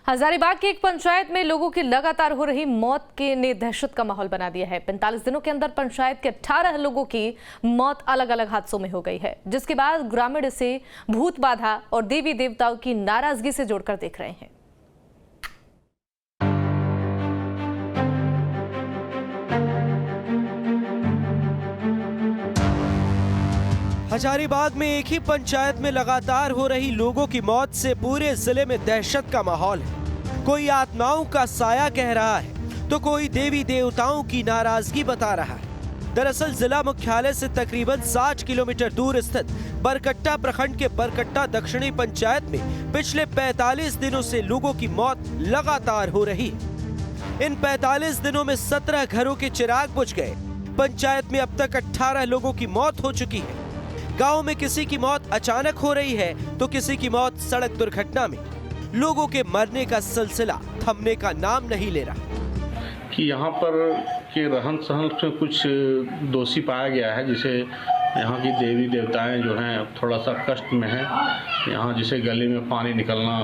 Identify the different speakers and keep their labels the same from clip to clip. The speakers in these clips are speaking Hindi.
Speaker 1: हजारीबाग की एक पंचायत में लोगों की लगातार हो रही मौत के ने दहशत का माहौल बना दिया है। 45 दिनों के अंदर पंचायत के 18 लोगों की मौत अलग अलग हादसों में हो गई है, जिसके बाद ग्रामीण इसे भूत बाधा और देवी देवताओं की नाराजगी से जोड़कर देख रहे हैं।
Speaker 2: हजारीबाग में एक ही पंचायत में लगातार हो रही लोगों की मौत से पूरे जिले में दहशत का माहौल है। कोई आत्माओं का साया कह रहा है तो कोई देवी देवताओं की नाराजगी बता रहा है। दरअसल जिला मुख्यालय से तकरीबन 60 किलोमीटर दूर स्थित बरकट्टा प्रखंड के बरकट्टा दक्षिणी पंचायत में पिछले 45 दिनों से लोगों की मौत लगातार हो रही है। इन 45 दिनों में 17 घरों के चिराग बुझ गए। पंचायत में अब तक 18 लोगों की मौत हो चुकी है। गांव में किसी की मौत अचानक हो रही है तो किसी की मौत सड़क दुर्घटना में। लोगों के मरने का सिलसिला थमने का नाम नहीं ले रहा
Speaker 3: कि यहाँ पर के रहन सहन से कुछ दोषी पाया गया है, जिसे यहाँ की देवी देवताएं जो हैं थोड़ा सा कष्ट में हैं। यहाँ जिसे गली में पानी निकलना,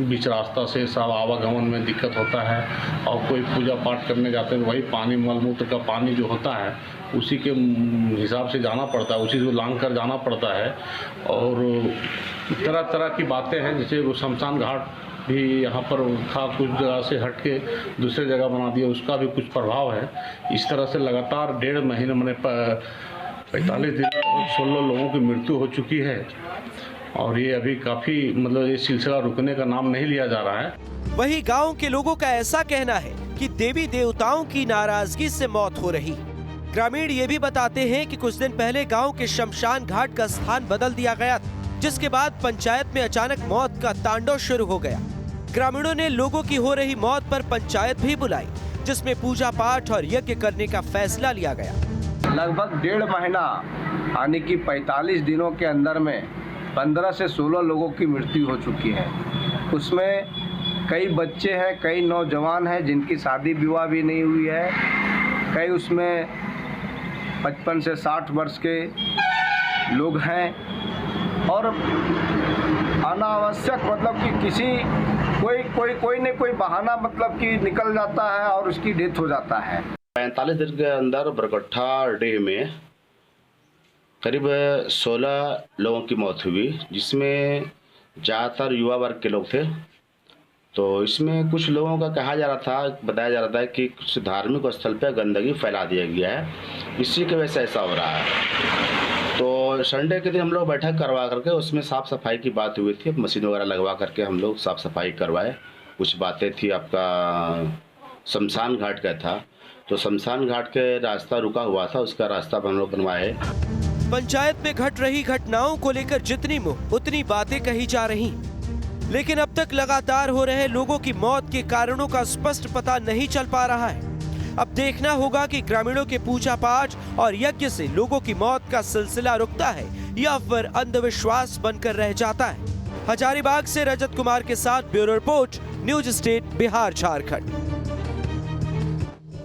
Speaker 3: बीच रास्ता से सब आवागमन में दिक्कत होता है, और कोई पूजा पाठ करने जाते हैं वही पानी मलमूत्र का पानी जो होता है उसी के हिसाब से जाना पड़ता है, उसी को लांग कर जाना पड़ता है। और तरह तरह की बातें हैं, जैसे वो शमशान घाट भी यहाँ पर था, कुछ जगह से हट के दूसरे जगह बना दिया, उसका भी कुछ प्रभाव है। इस तरह से लगातार 1.5 महीने मैंने 45 दिन 16 लोगों की मृत्यु हो चुकी है, और ये अभी काफ़ी ये सिलसिला रुकने का नाम नहीं लिया जा रहा है।
Speaker 2: वही गांव के लोगों का ऐसा कहना है कि देवी देवताओं की नाराजगी से मौत हो रही। ग्रामीण ये भी बताते हैं कि कुछ दिन पहले गांव के शमशान घाट का स्थान बदल दिया गया, जिसके बाद पंचायत में अचानक मौत का तांडव शुरू हो गया। ग्रामीणों ने लोगों की हो रही मौत पर पंचायत भी बुलाई, जिसमें पूजा पाठ और यज्ञ करने का फैसला लिया गया।
Speaker 4: लगभग 1.5 महीना यानी कि 45 दिनों के अंदर में 15 से 16 लोगों की मृत्यु हो चुकी है। उसमें कई बच्चे हैं, कई नौजवान हैं जिनकी शादी विवाह भी नहीं हुई है, कई उसमें 55 से 60 वर्ष के लोग हैं, और अनावश्यक कि किसी कोई न कोई बहाना कि निकल जाता है और उसकी डेथ हो जाता है।
Speaker 5: 45 दिन के अंदर बरकट्टा डे में करीब 16 लोगों की मौत हुई, जिसमें ज़्यादातर युवा वर्ग के लोग थे। तो इसमें कुछ लोगों का बताया जा रहा था कि कुछ धार्मिक स्थल पर गंदगी फैला दिया गया है, इसी की वजह से ऐसा हो रहा है। तो संडे के दिन हम लोग बैठक करवा करके उसमें साफ़ सफाई की बात हुई थी, मशीन वगैरह लगवा करके हम लोग साफ़ सफाई करवाए। कुछ बातें थी, आपका शमशान घाट का था, तो शमशान घाट के रास्ता रुका हुआ था, उसका रास्ता हम लोग बनवाए।
Speaker 2: पंचायत में घट रही घटनाओं को लेकर जितनी मुँह उतनी बातें कही जा रही, लेकिन अब तक लगातार हो रहे लोगों की मौत के कारणों का स्पष्ट पता नहीं चल पा रहा है। अब देखना होगा कि ग्रामीणों के पूजा पाठ और यज्ञ से लोगों की मौत का सिलसिला रुकता है या फिर अंधविश्वास बनकर रह जाता है। हजारीबाग से रजत कुमार के साथ bureau report, news state, Bihar Jharkhand.